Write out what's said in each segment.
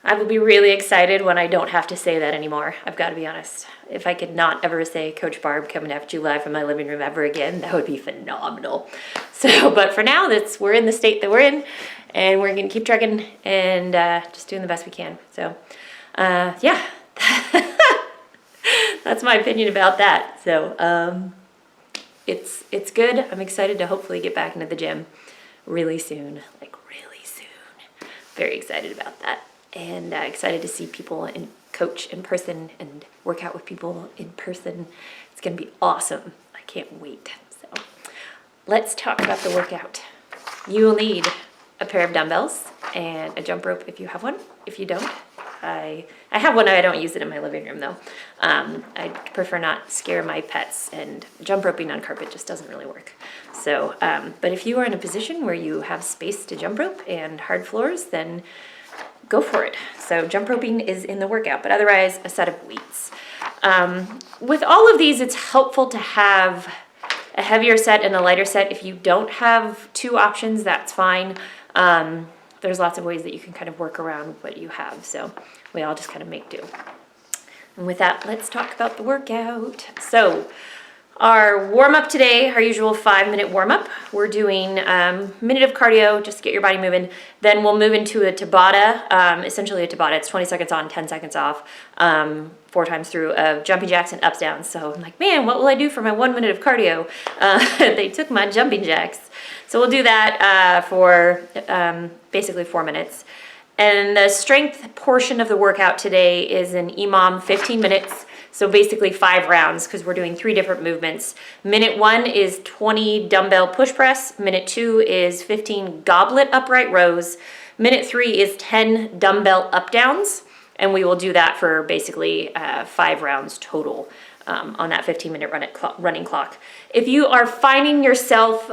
I will be really excited when I don't have to say that anymore. I've got to be honest. If I could not ever say Coach Barb coming after you live from my living room ever again, that would be phenomenal. So, but for now, we're in the state that we're in, and we're going to keep trucking and just doing the best we can. So, yeah, that's my opinion about that. So, it's good. I'm excited to hopefully get back into the gym really soon, like really soon. Very excited about that. And excited to see people and coach in person and work out with people in person. It's going to be awesome. I can't wait. So let's talk about the workout. You will need a pair of dumbbells and a jump rope if you have one. If you don't, I have one. I don't use it in my living room though. I prefer not scare my pets, and jump roping on carpet just doesn't really work. So, but if you are in a position where you have space to jump rope and hard floors, then go for it. So jump roping is in the workout, but otherwise a set of weights. With all of these, it's helpful to have a heavier set and a lighter set. If you don't have two options, that's fine. There's lots of ways that you can kind of work around what you have. So we all just kind of make do. And with that, let's talk about the workout. So our warm-up today, our usual 5-minute warm-up. We're doing a minute of cardio, just to get your body moving. Then we'll move into a Tabata, essentially a Tabata. It's 20 seconds on, 10 seconds off, 4 times through of jumping jacks and ups, downs. So I'm like, man, what will I do for my 1 minute of cardio? They took my jumping jacks. So we'll do that for basically 4 minutes. And the strength portion of the workout today is an EMOM 15 minutes. So basically 5 rounds, because we're doing 3 different movements. Minute 1 is 20 dumbbell push press. Minute 2 is 15 goblet upright rows. Minute 3 is 10 dumbbell up downs. And we will do that for basically 5 rounds total on that 15-minute running clock. If you are finding yourself,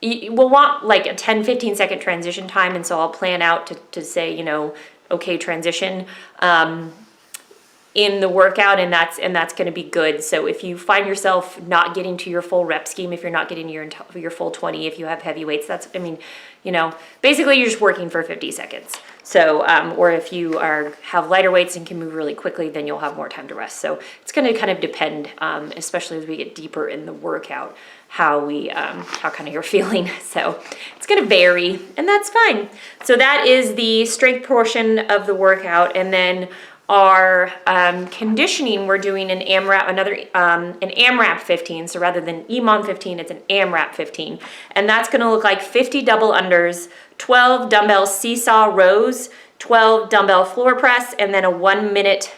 you will want like a 10-15 second transition time. And so I'll plan out to say, you know, okay, transition. In the workout, and that's going to be good. So if you find yourself not getting to your full rep scheme, if you're not getting your full 20, if you have heavy weights, that's, I mean, you know, basically you're just working for 50 seconds. So, or if you have lighter weights and can move really quickly, then you'll have more time to rest. So it's going to kind of depend, especially as we get deeper in the workout, how kind of you're feeling. So it's going to vary, and that's fine. So that is the strength portion of the workout, and then our conditioning, we're doing an AMRAP, an AMRAP 15. So rather than EMOM 15, it's an AMRAP 15. And that's gonna look like 50 double unders, 12 dumbbell seesaw rows, 12 dumbbell floor press, and then a 1 minute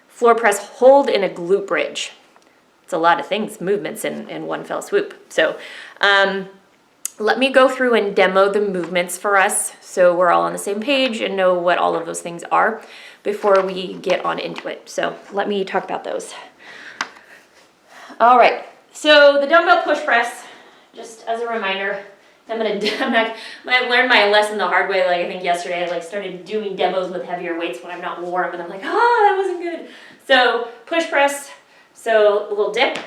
floor press hold in a glute bridge. It's a lot of things, movements in one fell swoop. So let me go through and demo the movements for us so we're all on the same page and know what all of those things are before we get on into it. So let me talk about those. All right, so the dumbbell push press, just as a reminder, I learned my lesson the hard way. Like I think yesterday, I started doing demos with heavier weights when I'm not warm, and I'm like, that wasn't good. So push press, so a little dip.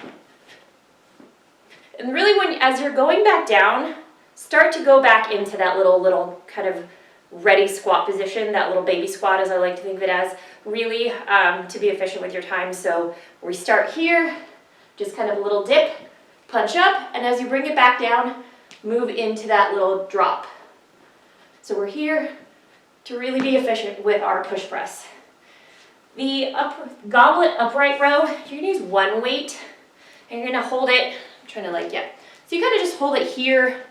And really as you're going back down, start to go back into that little kind of ready squat position, that little baby squat, as I like to think of it as, really to be efficient with your time. So we start here, just kind of a little dip, punch up, and as you bring it back down, move into that little drop. So we're here to really be efficient with our push press. The goblet upright row, you're gonna use 1 weight, and you're gonna hold it, I'm trying to so you kind of just hold it here,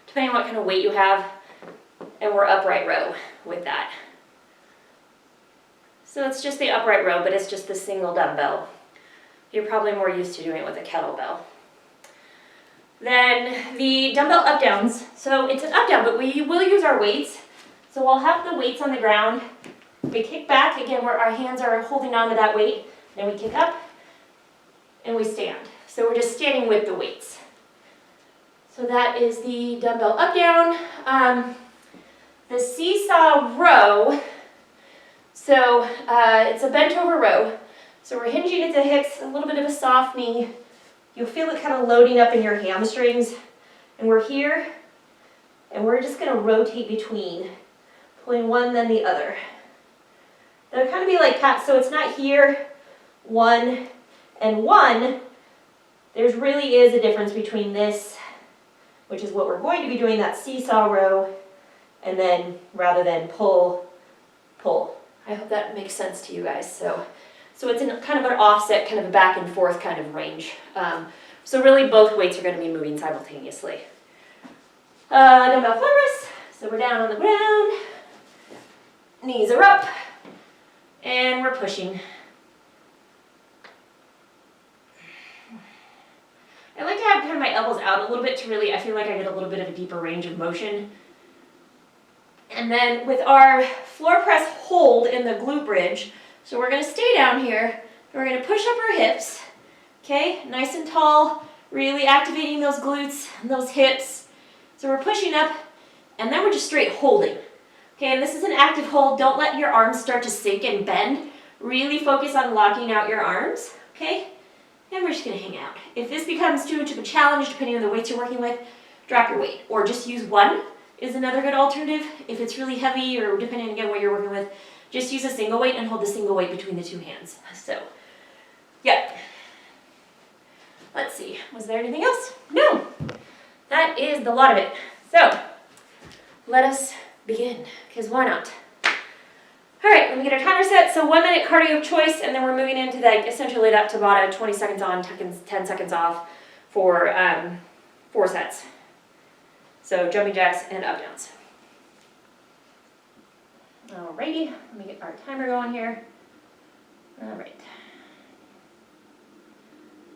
depending on what kind of weight you have, and we're upright row with that. So it's just the upright row, but it's just the single dumbbell. You're probably more used to doing it with a kettlebell. Then the dumbbell up downs. So it's an up down, but we will use our weights. So we'll have the weights on the ground. We kick back, again, where our hands are holding on to that weight, and we kick up, and we stand. So we're just standing with the weights. So that is the dumbbell up down. The seesaw row, so it's a bent over row. So we're hinging at the hips, a little bit of a soft knee. You'll feel it kind of loading up in your hamstrings. And we're here, and we're just gonna rotate between pulling one, then the other. They'll kind of be like cats, so it's not here, 1 and 1. There really is a difference between this, which is what we're going to be doing, that seesaw row, and then rather than pull, pull. I hope that makes sense to you guys. So it's in kind of an offset, kind of a back and forth kind of range. So really both weights are going to be moving simultaneously. Dumbbell floor press. So we're down on the ground, knees are up, and we're pushing. I like to have kind of my elbows out a little bit to really, I feel like I get a little bit of a deeper range of motion. And then with our floor press hold in the glute bridge, so we're going to stay down here, and we're going to push up our hips, okay, nice and tall, really activating those glutes and those hips. So we're pushing up, and then we're just straight holding. Okay, and this is an active hold. Don't let your arms start to sink and bend. Really focus on locking out your arms, okay? And we're just gonna hang out. If this becomes too much of a challenge, depending on the weights you're working with, drop your weight. Or just use one is another good alternative. If it's really heavy, or depending again what you're working with, just use a single weight and hold the single weight between the two hands. So, yeah. Let's see, was there anything else? No. That is the lot of it. So, let us begin, because why not? All right, let me get our timer set. So 1 minute cardio of choice, and then we're moving into like essentially that Tabata, 20 seconds on, 10 seconds off for 4 sets. So jumping jacks and up downs. Alrighty, let me get our timer going here. All right.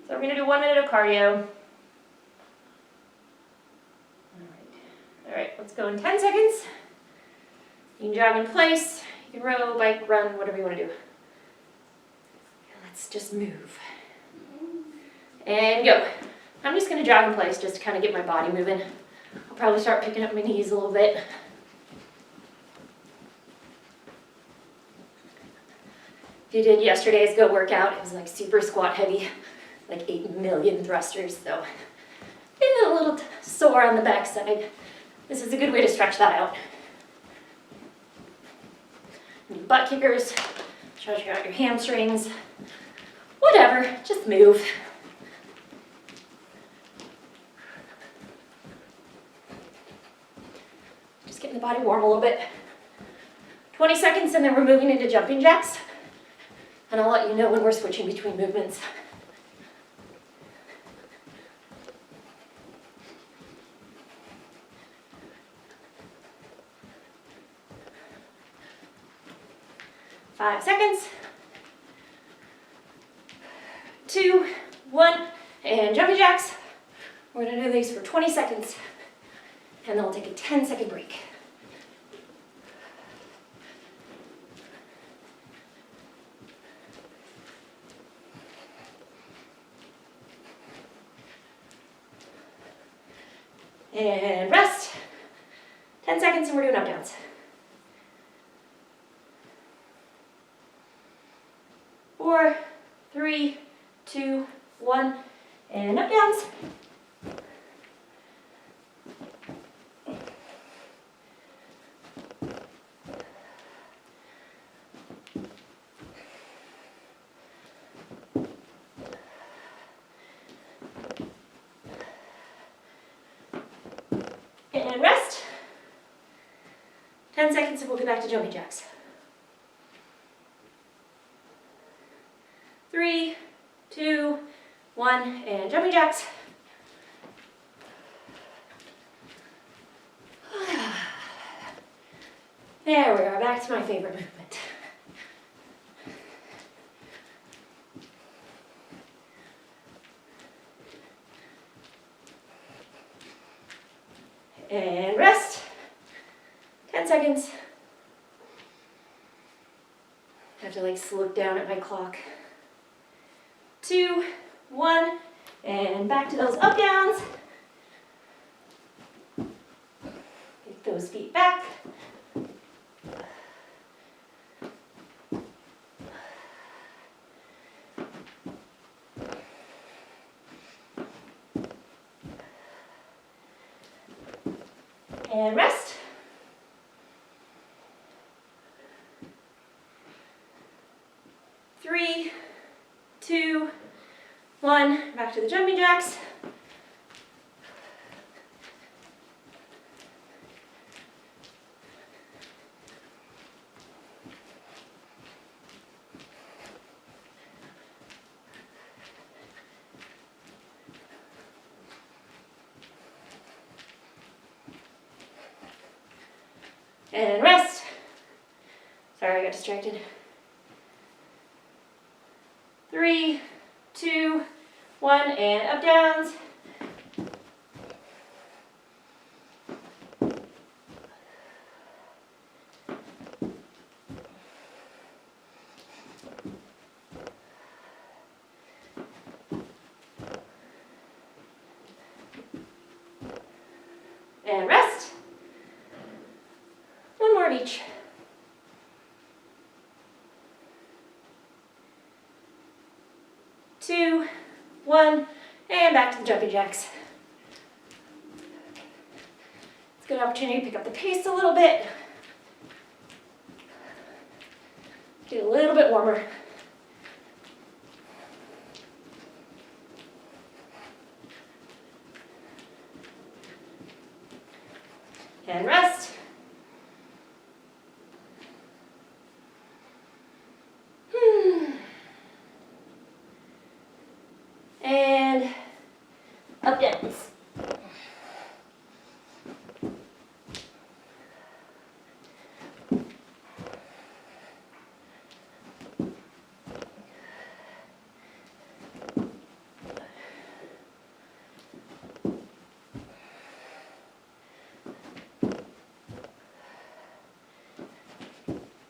So we're gonna do 1 minute of cardio. All right, let's go in 10 seconds. You can jog in place, you can row, bike, run, whatever you want to do. Let's just move. And go. I'm just going to jog in place just to kind of get my body moving. I'll probably start picking up my knees a little bit. If you did yesterday's Go workout, it was like super squat heavy, like 8 million thrusters, so feeling a little sore on the backside. This is a good way to stretch that out. Butt kickers, stretch out your hamstrings, whatever, just move. Just getting the body warm a little bit. 20 seconds and then we're moving into jumping jacks. And I'll let you know when we're switching between movements. Five seconds. 2, 1, and jumping jacks. We're gonna do these for 20 seconds, and then we'll take a 10-second break. And rest. 10 seconds, and we're doing up downs. 4, 3, 2, 1, and up downs. And rest. 10 seconds and we'll get back to jumping jacks. 3, 2, 1, and jumping jacks. There we are, back to my favorite movement. And rest. 10 seconds. I have to like look down at my clock. 2, 1, and back to those up downs. Get those feet back. And rest. 3, 2, 1, back to the jumping jacks. And rest. Sorry, I got distracted. 3, 2, 1, and up downs. And rest. One more of each. Two, 1, and back to the jumping jacks. It's a good opportunity to pick up the pace a little bit. Get a little bit warmer. And rest. And up downs.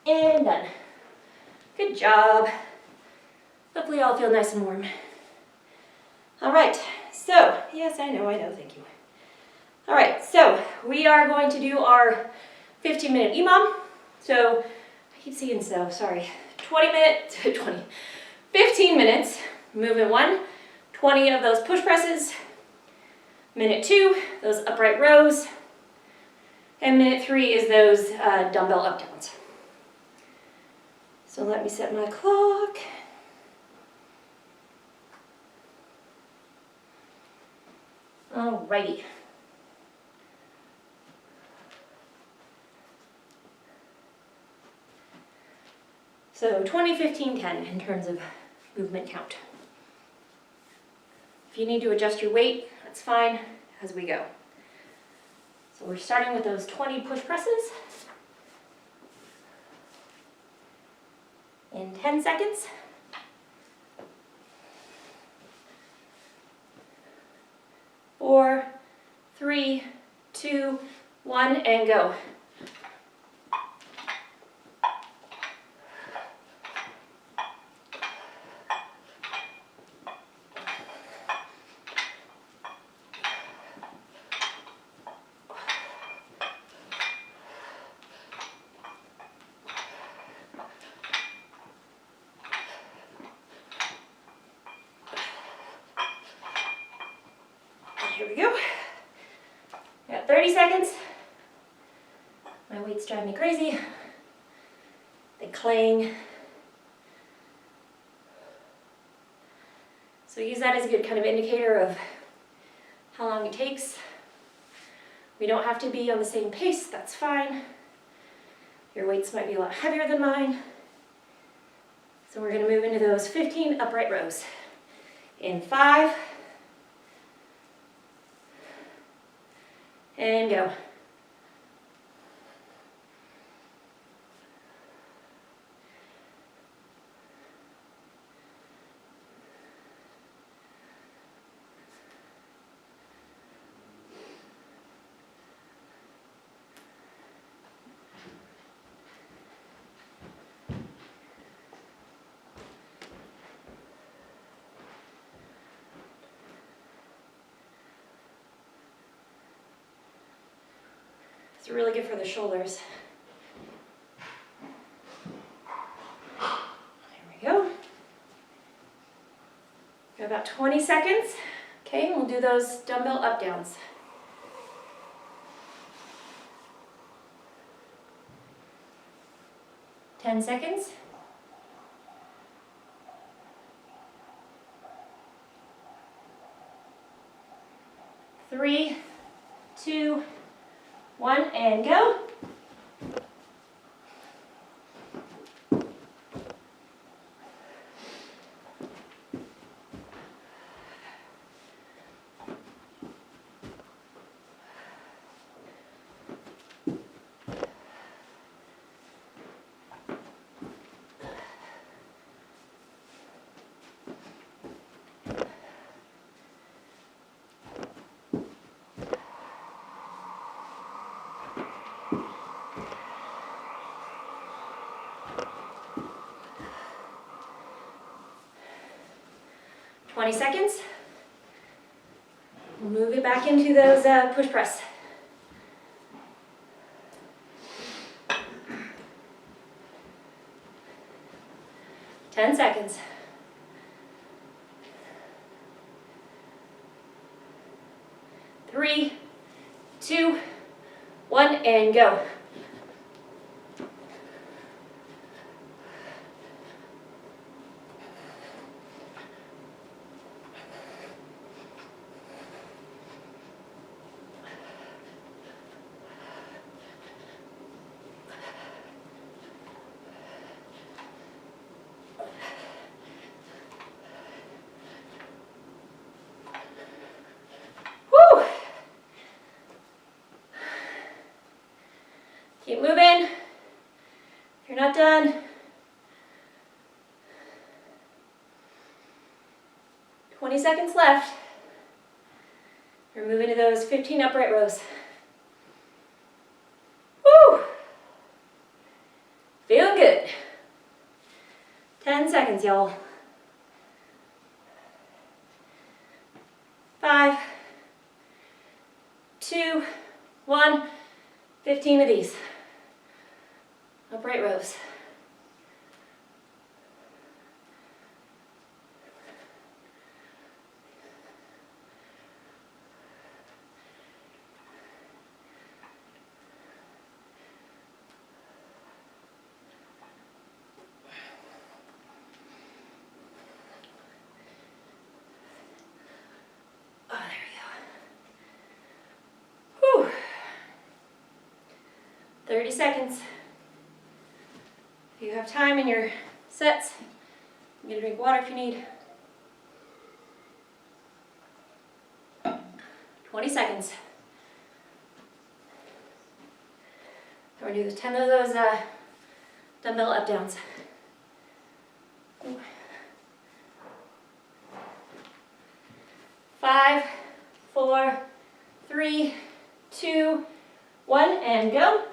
And done. Good job. Hopefully you all feel nice and warm. All right, so, yes, I know, thank you. All right, so we are going to do our 15-minute EMOM. So, I keep saying so, sorry. 15 minutes, movement 1, 20 of those push presses. Minute 2, those upright rows. And minute 3 is those dumbbell up downs. So let me set my clock. Alrighty. So 20, 15, 10 in terms of movement count. If you need to adjust your weight, that's fine as we go. So we're starting with those 20 push presses in 10 seconds. 4, 3, 2, 1, and go. Here we go. Got 30 seconds. My weights drive me crazy. They clang. So use that as a good kind of indicator of how long it takes. We don't have to be on the same pace, that's fine. Your weights might be a lot heavier than mine. So we're going to move into those 15 upright rows. In 5, and go. It's really good for the shoulders. There we go. Got about 20 seconds. Okay, we'll do those dumbbell up downs. Ten seconds. 3, 2, 1, and go. Seconds. We'll move it back into those push press. Ten seconds. 3, 2, 1, and go. Keep moving. If you're not done, 20 seconds left. We're moving to those 15 upright rows. Woo! Feeling good. 10 seconds, y'all. 5, 2, 1, 15 of these. Upright rows. Oh, there we go. Whew. 30 seconds. If you have time in your sets, you get a drink of water if you need. 20 seconds. We're going to do 10 of those dumbbell up downs. 5, 4, 3, 2, 1, and go.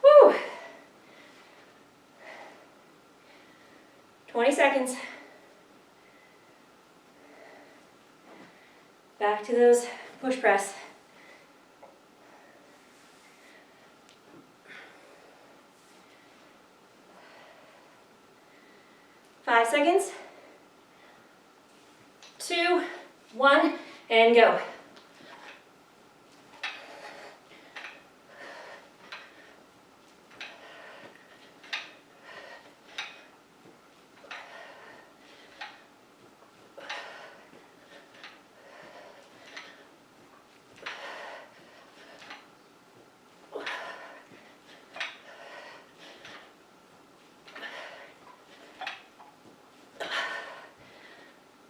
Whew. 20 seconds. Back to those push press. Five seconds. 2, 1, and go.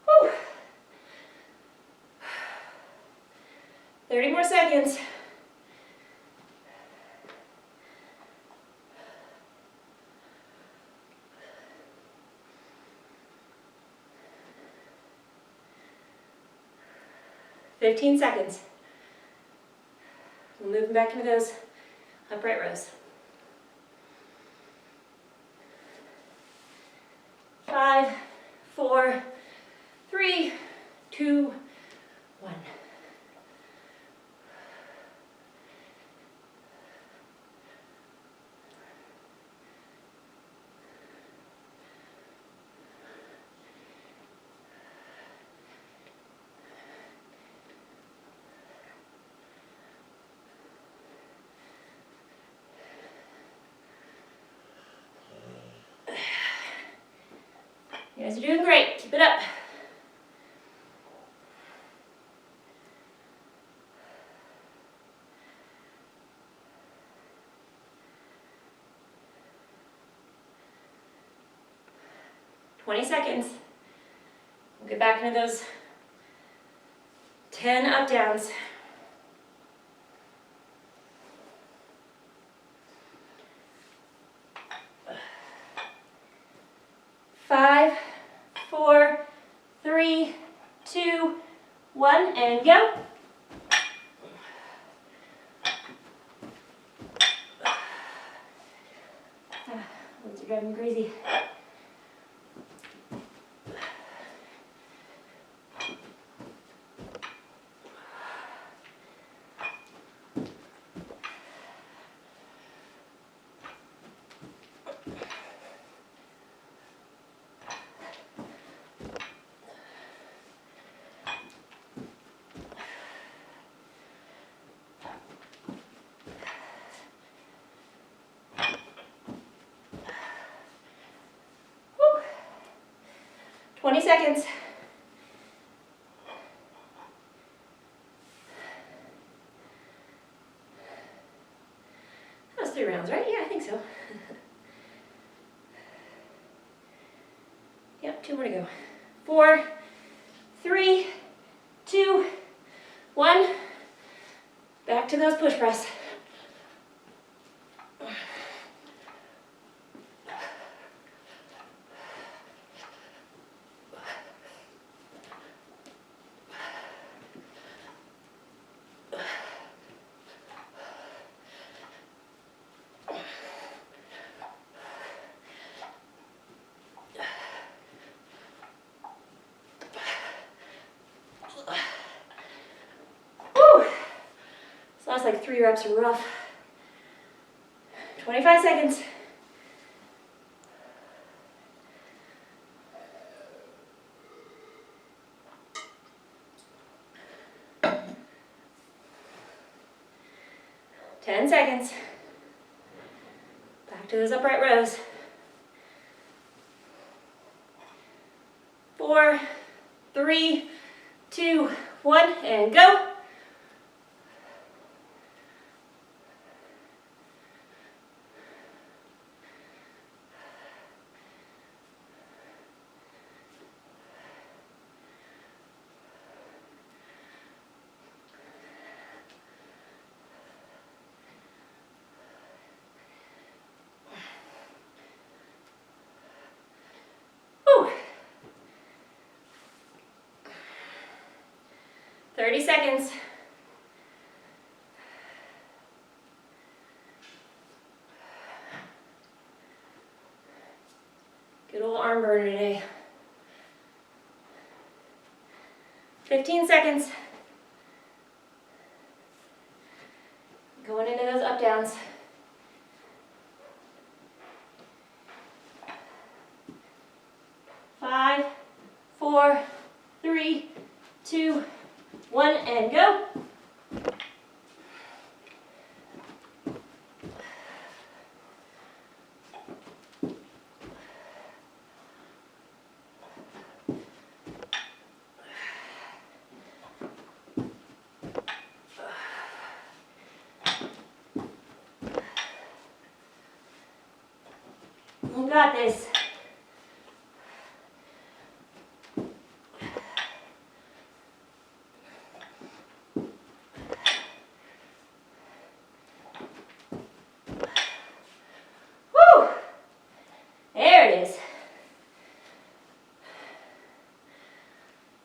Whew. 30 more seconds. Fifteen seconds. We're moving back into those upright rows. 5, 4, 3, 2, 1. You guys are doing great. Keep it up. Seconds. We'll get back into those 10 up downs. Five, 4, 3, 2, 1, and go. Legs are driving me crazy. Woo. 20 seconds. That was 3 rounds, right? Yeah, I think so. Yep, 2 more to go. 4, 3, 2, 1. Back to those push press. Last like 3 reps are rough. 25 seconds. Ten seconds. Back to those upright rows. 4, 3, 2, 1, and go. Whew. 30 seconds. Good old arm burner today. 15 seconds. Going into those up downs. Five, 4, 3, 2, 1, and go. You got this. Woo! There it is.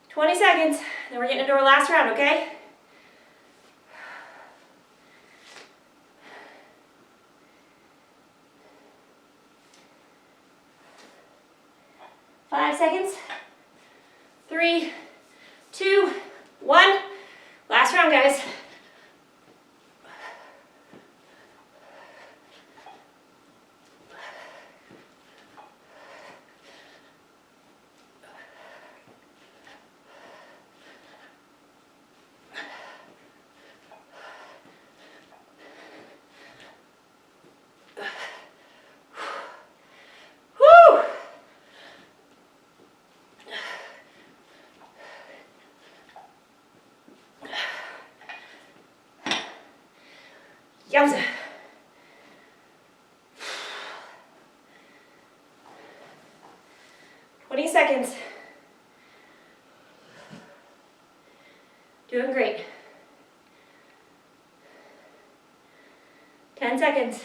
20 seconds. Then we're getting into our last round, okay? Five seconds. 3, 3, 2, 1. Last round, guys. Yowza. Seconds. Doing great. 10 seconds.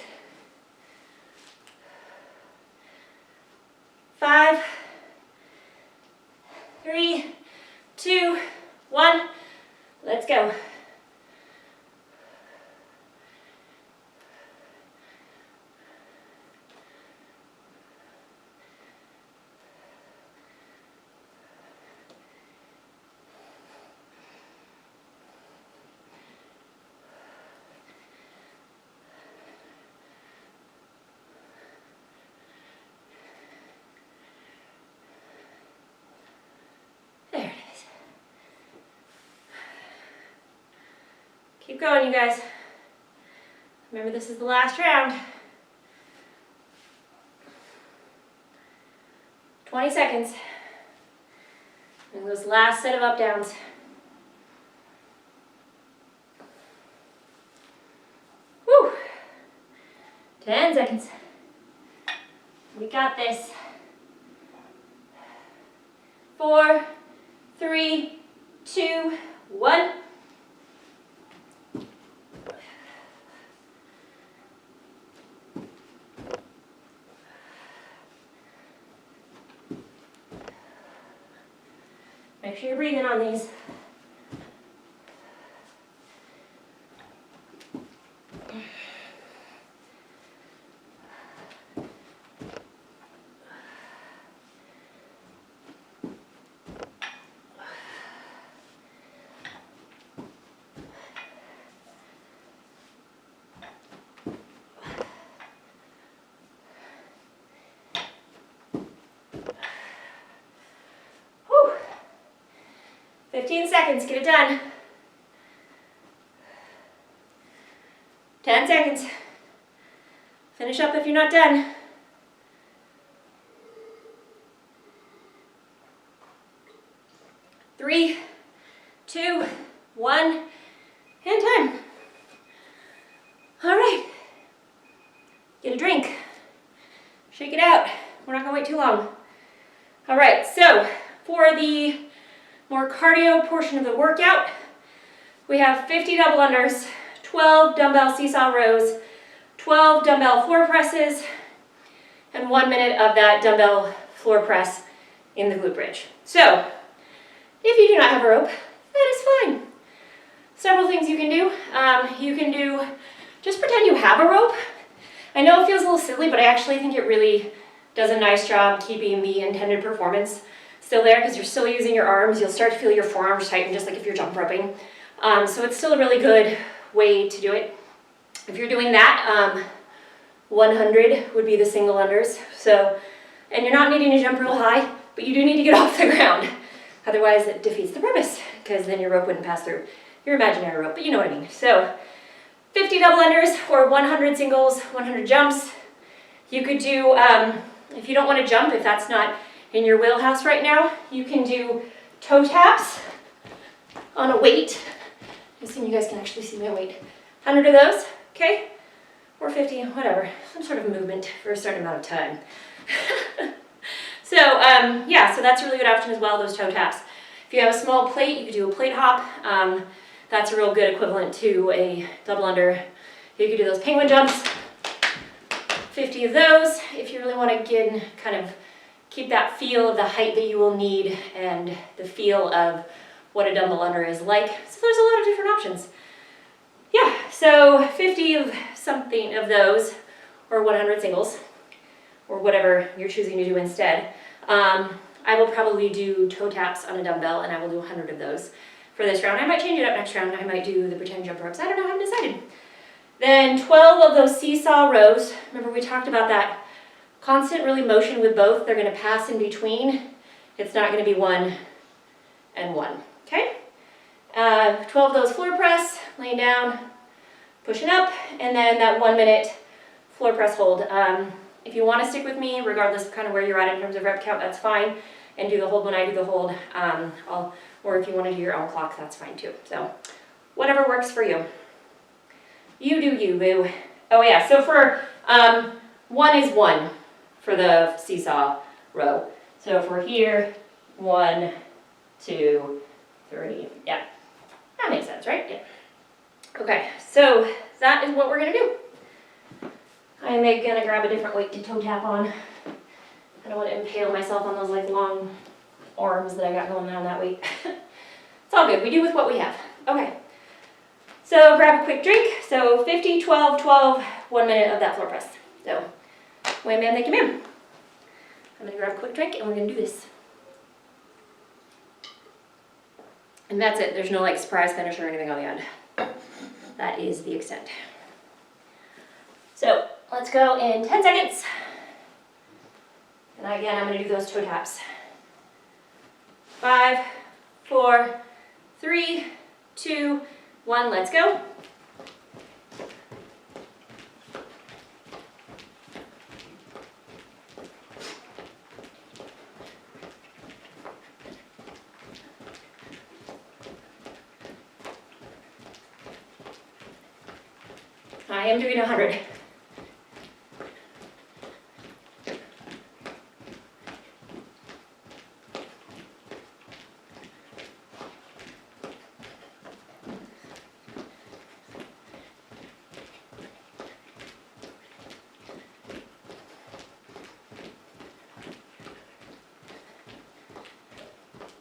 5, 3, 2, 1. Let's go. Keep going, you guys. Remember, this is the last round. 20 seconds. And those last set of up downs. Woo! 10 seconds. We got this. 4, 3, 2, 1. Make sure you're breathing on these. Whew. 15 seconds, get it done. 10 seconds. Finish up if you're not done. Three, 2, 1, and time. All right. Get a drink. Shake it out. We're not gonna wait too long. All right, so for the more cardio portion of the workout, we have 50 double unders, 12 dumbbell seesaw rows, 12 dumbbell floor presses, and 1 minute of that dumbbell floor press in the glute bridge. So, if you do not have a rope, that is fine. Several things you can do. Just pretend you have a rope. I know it feels a little silly, but I actually think it really does a nice job keeping the intended performance still there, because you're still using your arms. You'll start to feel your forearms tighten just like if you're jump roping. So it's still a really good way to do it. If you're doing that, 100 would be the single unders. So, and you're not needing to jump real high, but you do need to get off the ground. Otherwise it defeats the purpose, because then your rope wouldn't pass through your imaginary rope, but you know what I mean. So 50 double unders or 100 singles, 100 jumps. You could do, if you don't want to jump, if that's not in your wheelhouse right now, you can do toe taps on a weight. I assume you guys can actually see my weight. 100 of those, okay? Or 50, whatever. Some sort of movement for a certain amount of time. So, yeah, so that's a really good option as well, those toe taps. If you have a small plate, you could do a plate hop. That's a real good equivalent to a double under. You could do those penguin jumps, 50 of those. If you really want to get kind of keep that feel of the height that you will need and the feel of what a dumbbell under is like. So there's a lot of different options. Yeah, so 50 of something of those, or 100 singles, or whatever you're choosing to do instead. I will probably do toe taps on a dumbbell, and I will do 100 of those for this round. I might change it up next round. I might do the pretend jump ropes. I don't know, I haven't decided. Then 12 of those seesaw rows. Remember we talked about that constant really motion with both. They're gonna pass in between. It's not gonna be 1 and 1, okay? 12 of those floor press, laying down, pushing up, and then that 1 minute floor press hold. If you wanna stick with me, regardless of kind of where you're at in terms of rep count, that's fine. And do the hold when I do the hold. Or if you wanna do your own clock, that's fine too. So whatever works for you. You do you, boo. Oh yeah, so for 1 is 1 for the seesaw row. So if we're here, 1, 2, 3, yeah. That makes sense, right? Yeah. Okay, so that is what we're gonna do. I'm gonna grab a different weight to toe tap on. I don't want to impale myself on those like long arms that I got going on that weight. It's all good, we do with what we have. Okay, so grab a quick drink. So 50, 12, 12, 1 minute of that floor press. So, wham bam, thank you ma'am. I'm gonna grab a quick drink and we're gonna do this. And that's it, there's no like surprise finish or anything on the end. That is the extent. So, let's go in 10 seconds. And again, I'm gonna do those toe taps. 5, 4, 3, 2, 1, let's go. I am doing 100.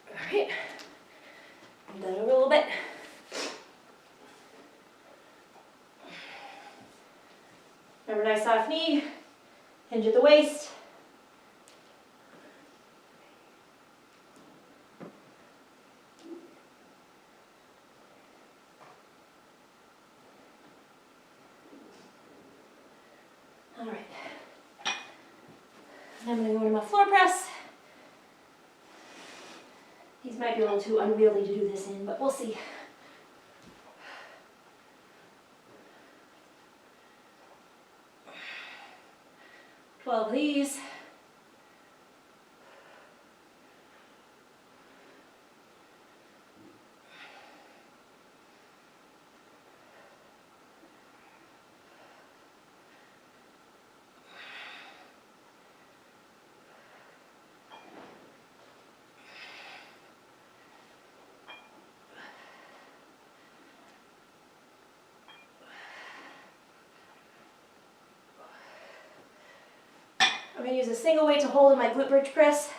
Alright, that over a little bit. Remember, nice soft knee, hinge at the waist. All right. I'm going to go to my floor press. These might be a little too unwieldy to do this in, but we'll see. Of these. I'm going to use a single weight to hold in my glute bridge press,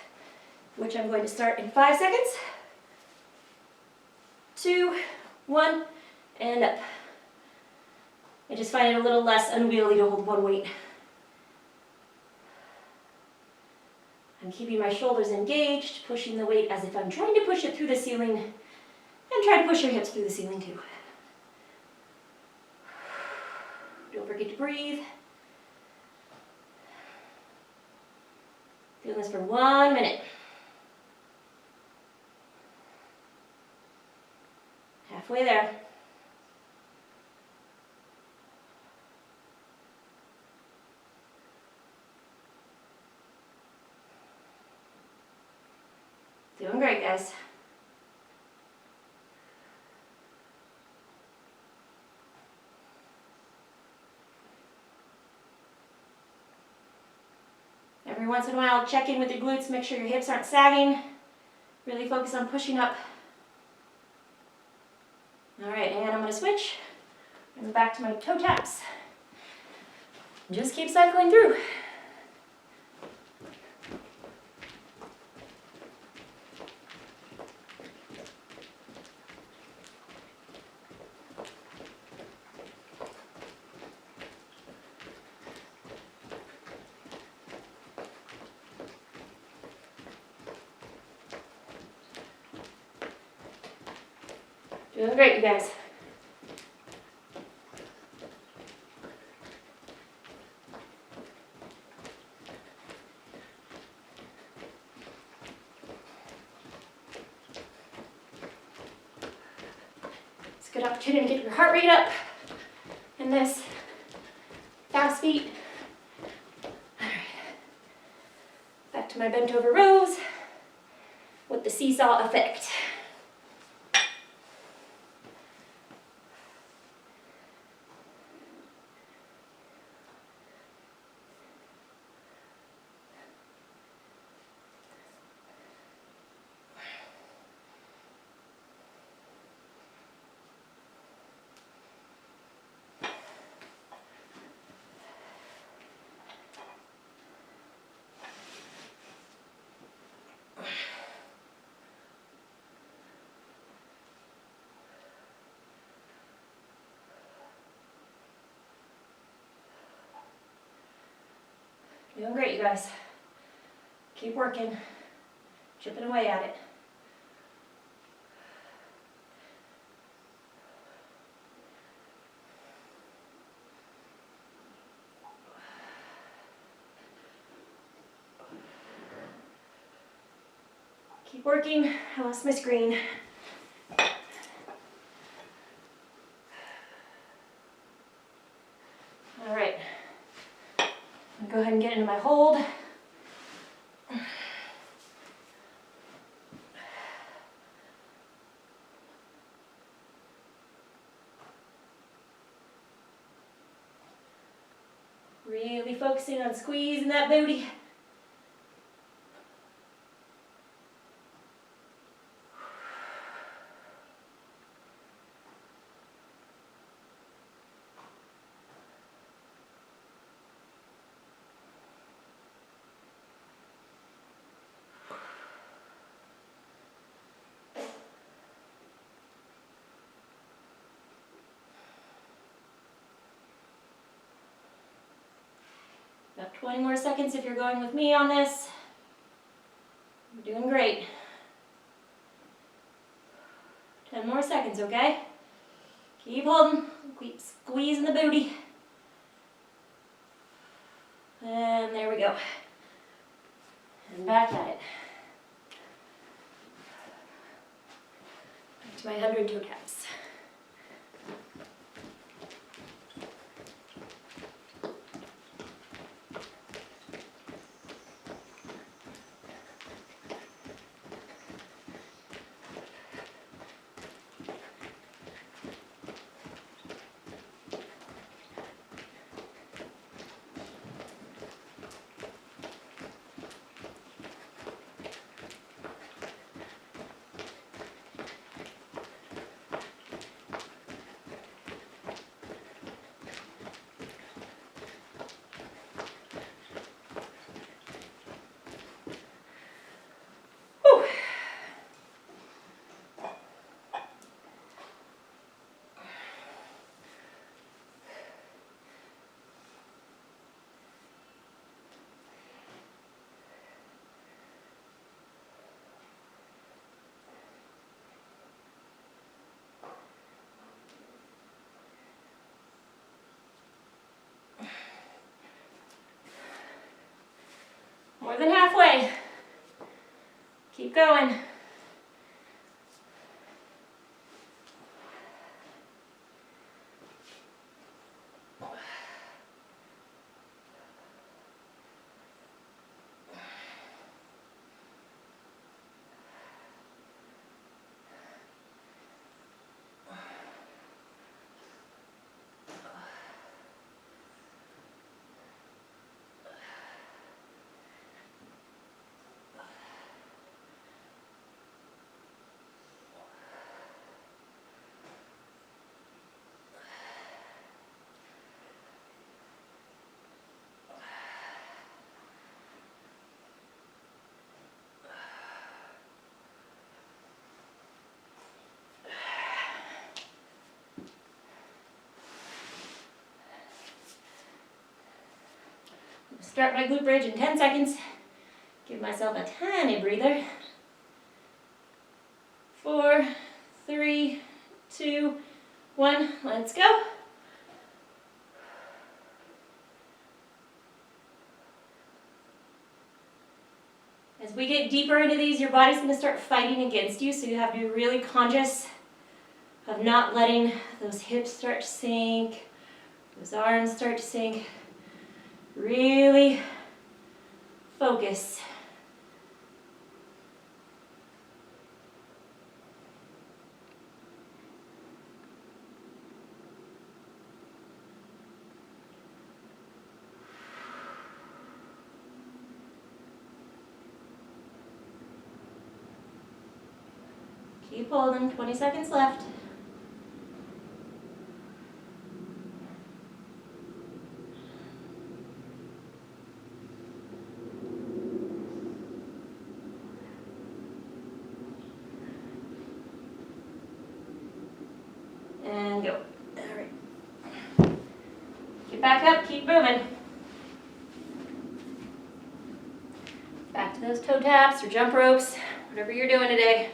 which I'm going to start in 5 seconds. 2, 1, and up. I just find it a little less unwieldy to hold one weight. I'm keeping my shoulders engaged, pushing the weight as if I'm trying to push it through the ceiling, and try to push your hips through the ceiling too. Don't forget to breathe. Doing this for 1 minute. Halfway there. Doing great, guys. Every once in a while, check in with your glutes, make sure your hips aren't sagging. Really focus on pushing up. All right, and I'm gonna switch. And back to my toe taps. Just keep cycling through. Doing great, you guys. It's a good opportunity to get your heart rate up in this fast feet. All right. Back to my bent over rows with the seesaw effect. Doing great, you guys. Keep working, chipping away at it. Keep working. I lost my screen. All right. I'm gonna go ahead and get into my hold. Really focusing on squeezing that booty. About 20 more seconds if you're going with me on this. You're doing great. 10 more seconds, okay? Keep holding, keep squeezing the booty. And there we go. And back at it. Back to my 100 toe taps. More than halfway. Keep going. Start my glute bridge in 10 seconds. Give myself a tiny breather. 4, 3, 2, 1, let's go. As we get deeper into these, your body's going to start fighting against you, so you have to be really conscious of not letting those hips start to sink, those arms start to sink. Really focus. Keep holding, 20 seconds left. And go. All right. Get back up, keep moving. Back to those toe taps or jump ropes, whatever you're doing today.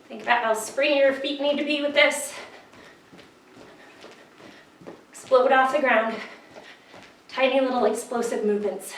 Think about how springy your feet need to be with this. Explode off the ground. Tiny little explosive movements.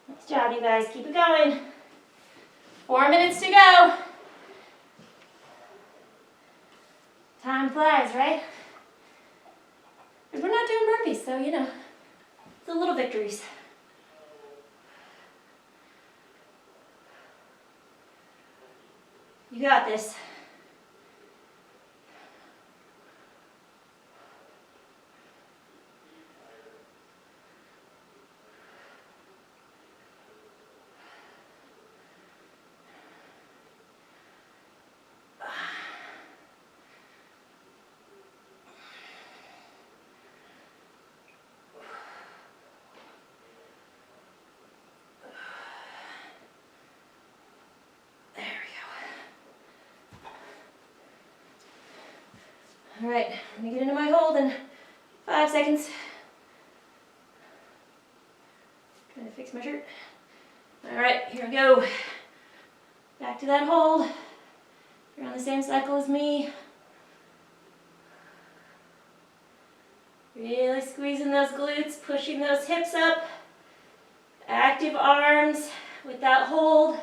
Nice job, you guys. Keep it going. 4 minutes to go. Time flies, right? We're not doing burpees, so you know, it's the little victories. You got this. All right, I'm gonna get into my hold in 5 seconds. Trying to fix my shirt. All right, here we go. Back to that hold. You're on the same cycle as me. Really squeezing those glutes, pushing those hips up. Active arms with that hold.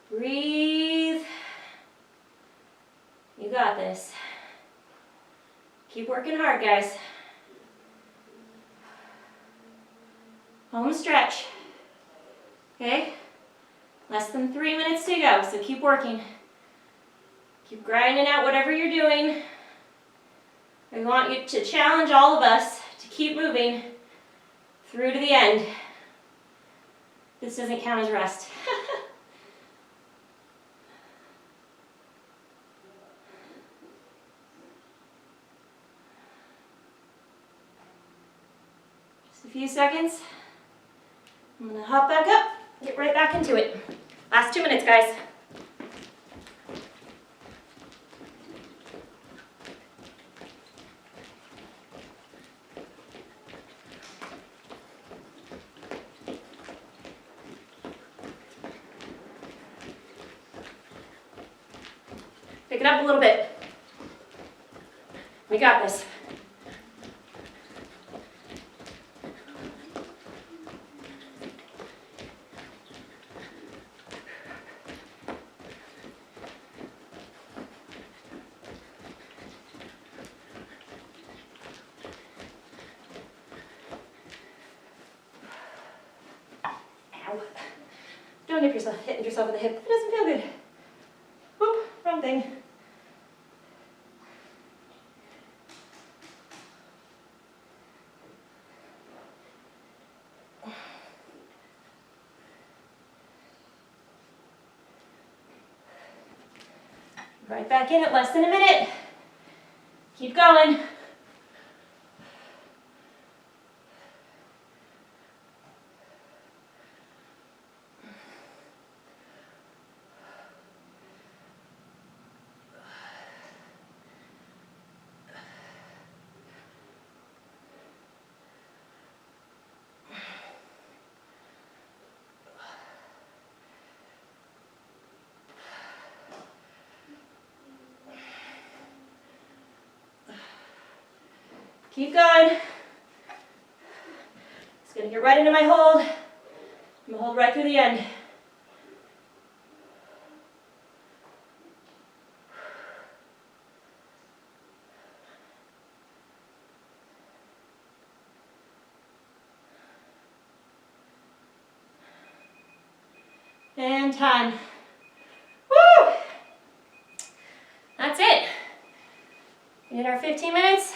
Breathe. You got this. Keep working hard, guys. Home stretch. Okay? Less than 3 minutes to go, so keep working. Keep grinding out whatever you're doing. We want you to challenge all of us to keep moving through to the end. This doesn't count as rest. Just a few seconds. I'm gonna hop back up, get right back into it. Last 2 minutes, guys. Pick it up a little bit. We got this. Ow. Don't hit yourself in the hip. That doesn't feel good. Whoop, wrong thing. Right back in at less than a minute. Keep going. Keep going. It's gonna get right into my hold. I'm gonna hold right through the end. And time. Woo! That's it. We did our 15 minutes.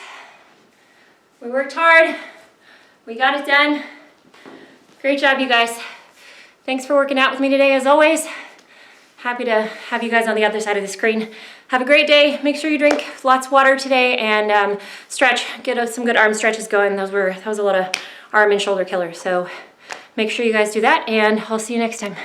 We worked hard. We got it done. Great job, you guys. Thanks for working out with me today, as always. Happy to have you guys on the other side of the screen. Have a great day. Make sure you drink lots of water today and stretch. Get some good arm stretches going. That was a lot of arm and shoulder killers. So make sure you guys do that, and I'll see you next time.